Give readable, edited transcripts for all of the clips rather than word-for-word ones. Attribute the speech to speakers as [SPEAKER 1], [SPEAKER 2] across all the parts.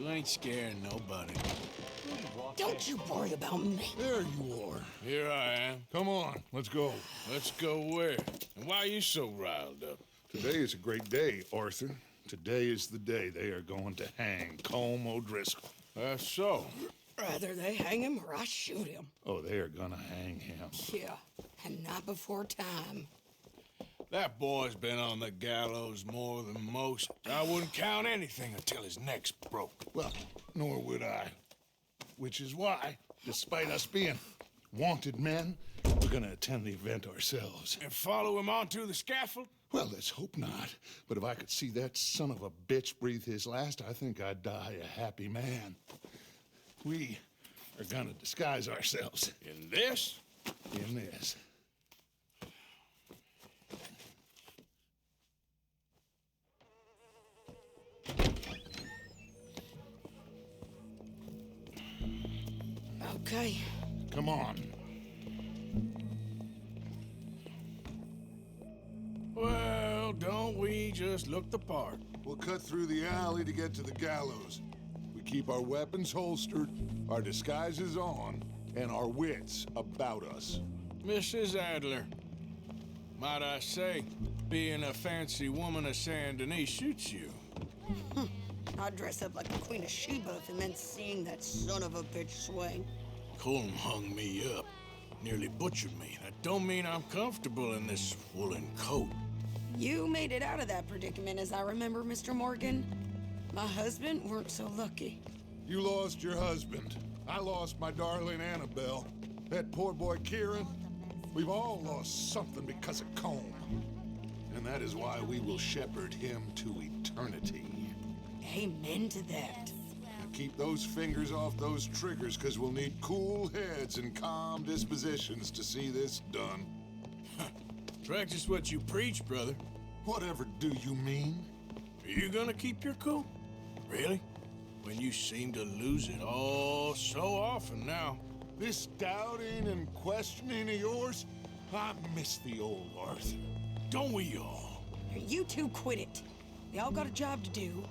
[SPEAKER 1] You ain't scaring nobody.
[SPEAKER 2] Don't you worry about me.
[SPEAKER 3] There you are.
[SPEAKER 1] Here I am.
[SPEAKER 3] Come on, let's go.
[SPEAKER 1] Let's go where? And why are you so riled up?
[SPEAKER 3] Today is a great day, Arthur. Today is the day they are going to hang Colm O'Driscoll.
[SPEAKER 1] That's so.
[SPEAKER 2] Rather they hang him or I shoot him.
[SPEAKER 3] Oh, they are gonna hang him.
[SPEAKER 2] Yeah, and not before time.
[SPEAKER 1] That boy's been on the gallows more than most. I wouldn't count anything until his neck's broke.
[SPEAKER 3] Well, nor would I. Which is why, despite us being wanted men, we're gonna attend the event ourselves.
[SPEAKER 1] And follow him onto the scaffold?
[SPEAKER 3] Well, let's hope not. But if I could see that son of a bitch breathe his last, I think I'd die a happy man. We are gonna disguise ourselves.
[SPEAKER 1] In this?
[SPEAKER 3] In this.
[SPEAKER 2] Okay.
[SPEAKER 3] Come on.
[SPEAKER 1] Well, don't we just look the part?
[SPEAKER 4] We'll cut through the alley to get to the gallows. We keep our weapons holstered, our disguises on, and our wits about us.
[SPEAKER 1] Mrs. Adler, might I say, being a fancy woman of Saint Denis shoots you.
[SPEAKER 2] I'd dress up like the Queen of Sheba if it meant seeing that son of a bitch swing.
[SPEAKER 1] Colm hung me up, nearly butchered me. That don't mean I'm comfortable in this woolen coat.
[SPEAKER 2] You made it out of that predicament, as I remember, Mr. Morgan. My husband weren't so lucky.
[SPEAKER 4] You lost your husband. I lost my darling Annabelle. That poor boy Kieran. We've all lost something because of Colm. And that is why we will shepherd him to eternity.
[SPEAKER 2] Amen to that.
[SPEAKER 4] Now keep those fingers off those triggers, because we'll need cool heads and calm dispositions to see this done.
[SPEAKER 1] Practice what you preach, brother.
[SPEAKER 4] Whatever do you mean?
[SPEAKER 1] Are you gonna keep your cool? Really? When you seem to lose it all so often now.
[SPEAKER 4] This doubting and questioning of yours, I miss the old Arthur.
[SPEAKER 1] Don't we all?
[SPEAKER 2] You two quit it. We all got a job to do,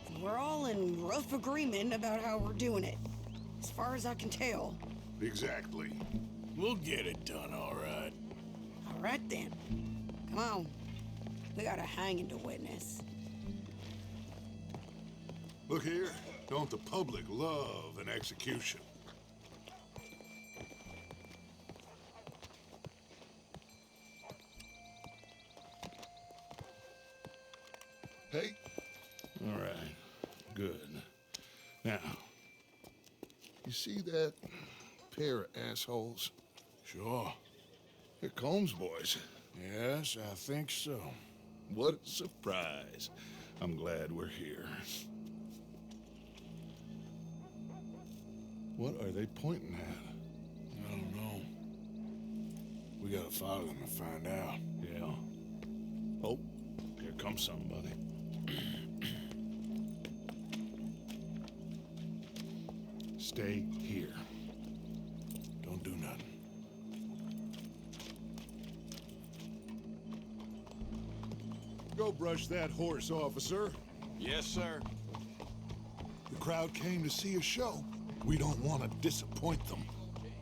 [SPEAKER 2] and we're all in rough agreement about how we're doing it. As far as I can tell.
[SPEAKER 4] Exactly.
[SPEAKER 1] We'll get it done, all right.
[SPEAKER 2] All right, then. Come on. We got a hanging to witness.
[SPEAKER 4] Look here, don't the public love an execution?
[SPEAKER 3] Hey? All right. Good. Now, you see that pair of assholes?
[SPEAKER 1] Sure.
[SPEAKER 3] They're Colm's boys.
[SPEAKER 1] Yes, I think so.
[SPEAKER 3] What a surprise. I'm glad we're here. What are they pointing at?
[SPEAKER 1] I don't know. We gotta follow them and find out.
[SPEAKER 3] Yeah. Oh, here comes somebody. Stay here.
[SPEAKER 1] Don't do nothing.
[SPEAKER 4] Go brush that horse, officer.
[SPEAKER 1] Yes, sir.
[SPEAKER 4] The crowd came to see a show. We don't want to disappoint them.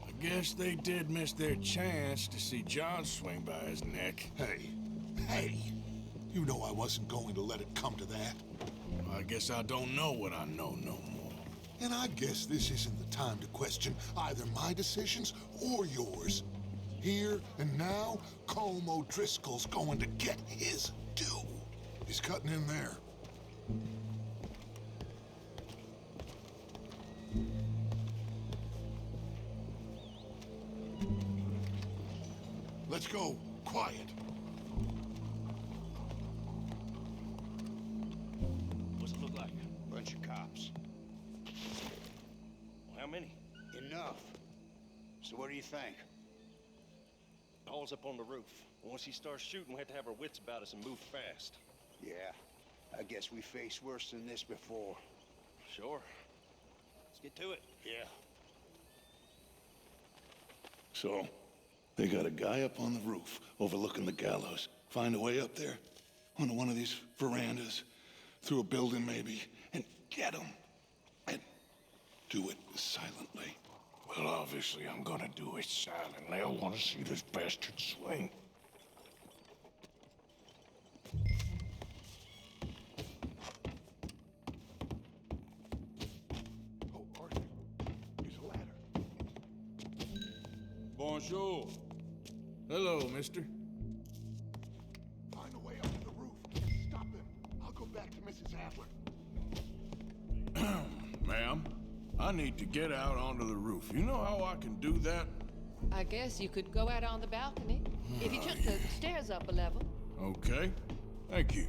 [SPEAKER 1] I guess they did miss their chance to see John swing by his neck.
[SPEAKER 4] Hey, you know I wasn't going to let it come to that.
[SPEAKER 1] Well, I guess I don't know what I know no more.
[SPEAKER 4] And I guess this isn't the time to question either my decisions or yours. Here and now, Colm O'Driscoll's going to get his due. He's cutting in there. Let's go. Quiet.
[SPEAKER 5] What's it look like?
[SPEAKER 6] Bunch of cops.
[SPEAKER 5] Well, how many?
[SPEAKER 6] Enough. So what do you think?
[SPEAKER 5] Paul's up on the roof. Once he starts shooting, we have to have our wits about us and move fast.
[SPEAKER 6] Yeah, I guess we faced worse than this before.
[SPEAKER 5] Sure. Let's get to it.
[SPEAKER 6] Yeah.
[SPEAKER 3] So, they got a guy up on the roof overlooking the gallows. Find a way up there, onto one of these verandas, through a building maybe, and get him.
[SPEAKER 4] Do it silently.
[SPEAKER 1] Well, obviously, I'm gonna do it silently. I want to see this bastard swing.
[SPEAKER 4] Oh, Arthur, here's a ladder.
[SPEAKER 1] Bonjour. Hello, mister.
[SPEAKER 3] Find a way up to the roof and stop him. I'll go back to Mrs. Adler.
[SPEAKER 1] Ma'am, I need to get out onto the roof. You know how I can do that?
[SPEAKER 7] I guess you could go out on the balcony if you took the stairs up a level.
[SPEAKER 1] Okay. Thank you.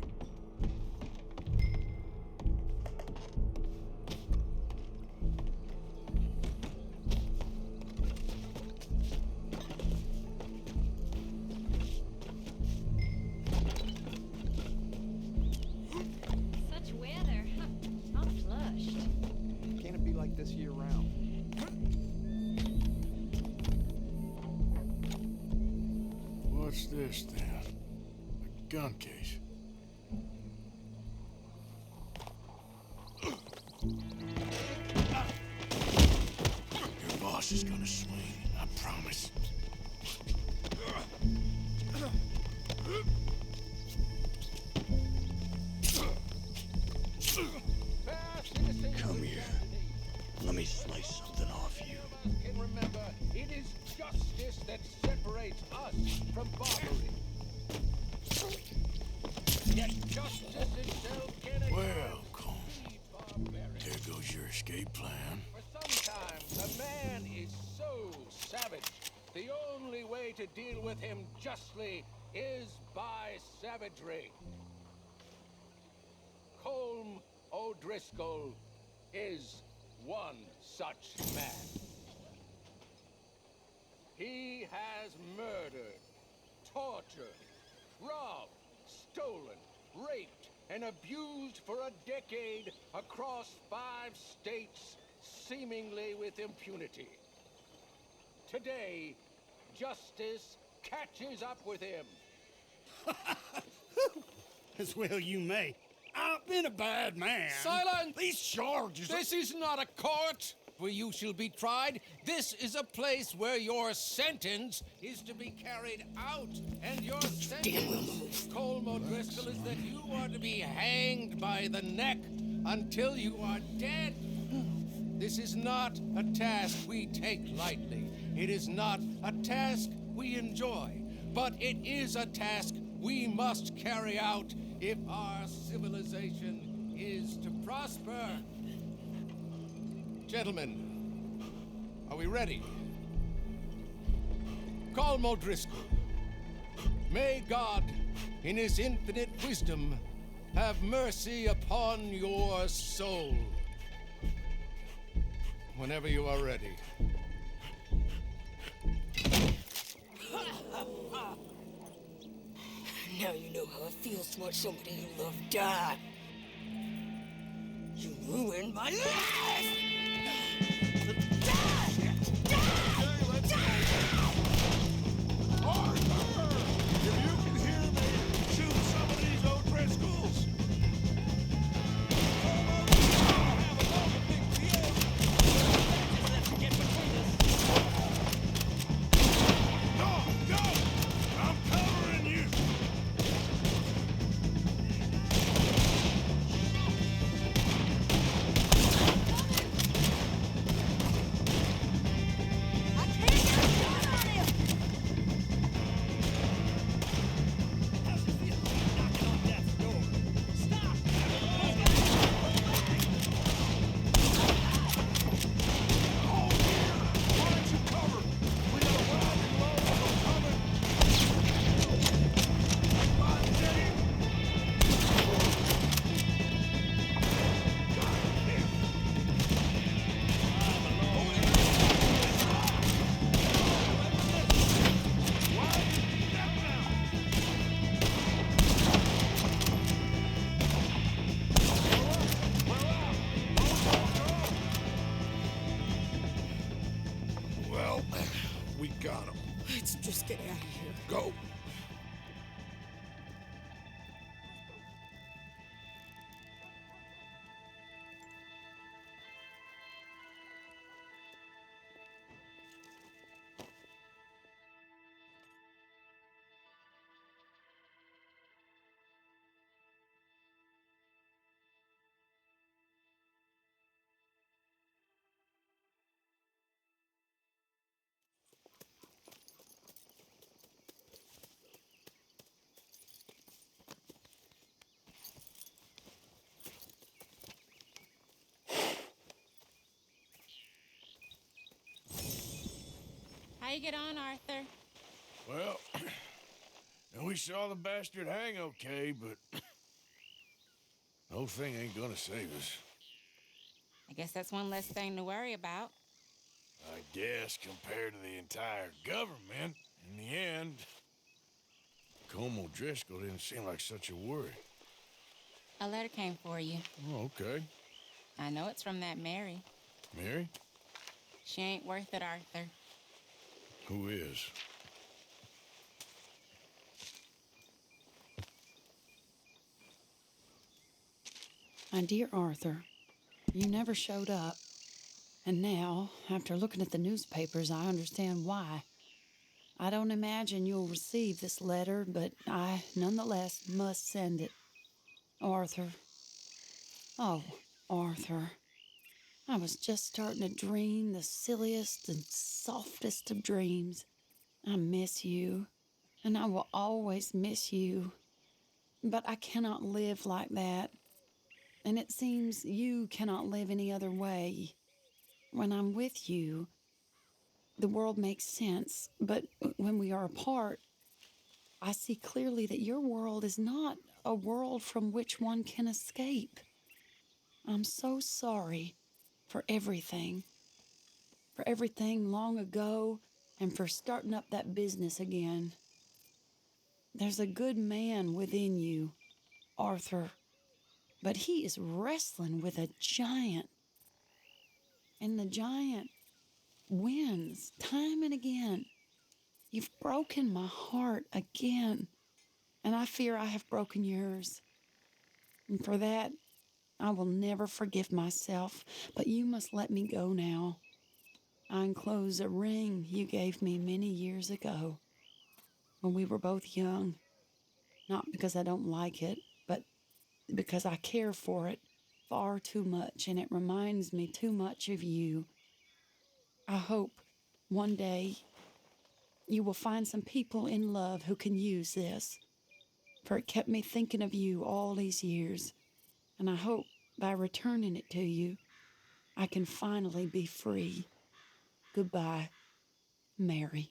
[SPEAKER 8] Such weather. I'm flushed.
[SPEAKER 9] Can't it be like this year-round?
[SPEAKER 1] What's this, then? A gun case. Your boss is gonna swing, I promise. Come here. Let me slice something off you.
[SPEAKER 6] Can remember, it is justice that separates us from barbary. Yet justice itself cannot
[SPEAKER 1] Well, Cole,
[SPEAKER 6] be barbaric.
[SPEAKER 1] there goes your escape plan.
[SPEAKER 6] For sometimes a man is so savage, the only way to deal with him justly is by savagery. Colm O'Driscoll is one such man. He has murdered, tortured, robbed, stolen, raped, and abused for a decade across 5 states, seemingly with impunity. Today, justice catches up with him.
[SPEAKER 10] As well you may. I've been a bad man.
[SPEAKER 6] Silence!
[SPEAKER 10] These charges...
[SPEAKER 6] This is not a court where you shall be tried. This is a place where your sentence is to be carried out. And your sentence, Colm O'Driscoll, is that you are to be hanged by the neck until you are dead. This is not a task we take lightly. It is not a task we enjoy. But it is a task we must carry out if our civilization is to prosper. Gentlemen, are we ready? Colm O'Driscoll, may God, in his infinite wisdom, have mercy upon your soul. Whenever you are ready.
[SPEAKER 2] Now you know how it feels to watch somebody you love die. You ruined my life!
[SPEAKER 1] Arthur! If you can hear me, shoot some of these O'Driscolls! Go! Go! I'm covering you!
[SPEAKER 4] Well, we got him.
[SPEAKER 2] Let's just get out of here.
[SPEAKER 4] Go.
[SPEAKER 11] they get on, Arthur?
[SPEAKER 1] Well, and we saw the bastard hang okay, but the whole thing ain't gonna save us.
[SPEAKER 11] I guess that's one less thing to worry about.
[SPEAKER 1] I guess compared to the entire government, in the end, Colm O'Driscoll didn't seem like such a worry.
[SPEAKER 11] A letter came for you.
[SPEAKER 1] Oh, okay.
[SPEAKER 11] I know it's from that Mary.
[SPEAKER 1] Mary?
[SPEAKER 11] She ain't worth it, Arthur.
[SPEAKER 1] Who is?
[SPEAKER 2] My dear Arthur, you never showed up. And now, after looking at the newspapers, I understand why. I don't imagine you'll receive this letter, but I nonetheless must send it. Arthur. Oh, Arthur. I was just starting to dream the silliest and softest of dreams. I miss you, and I will always miss you. But I cannot live like that. And it seems you cannot live any other way. When I'm with you, the world makes sense. But when we are apart, I see clearly that your world is not a world from which one can escape. I'm so sorry for everything long ago, and for starting up that business again. There's a good man within you, Arthur, but he is wrestling with a giant. And the giant wins time and again. You've broken my heart again, and I fear I have broken yours. And for that, I will never forgive myself, but you must let me go now. I enclose a ring you gave me many years ago, when we were both young. Not because I don't like it, but because I care for it far too much, and it reminds me too much of you. I hope one day you will find some people in love who can use this, for it kept me thinking of you all these years, and I hope by returning it to you, I can finally be free. Goodbye, Mary.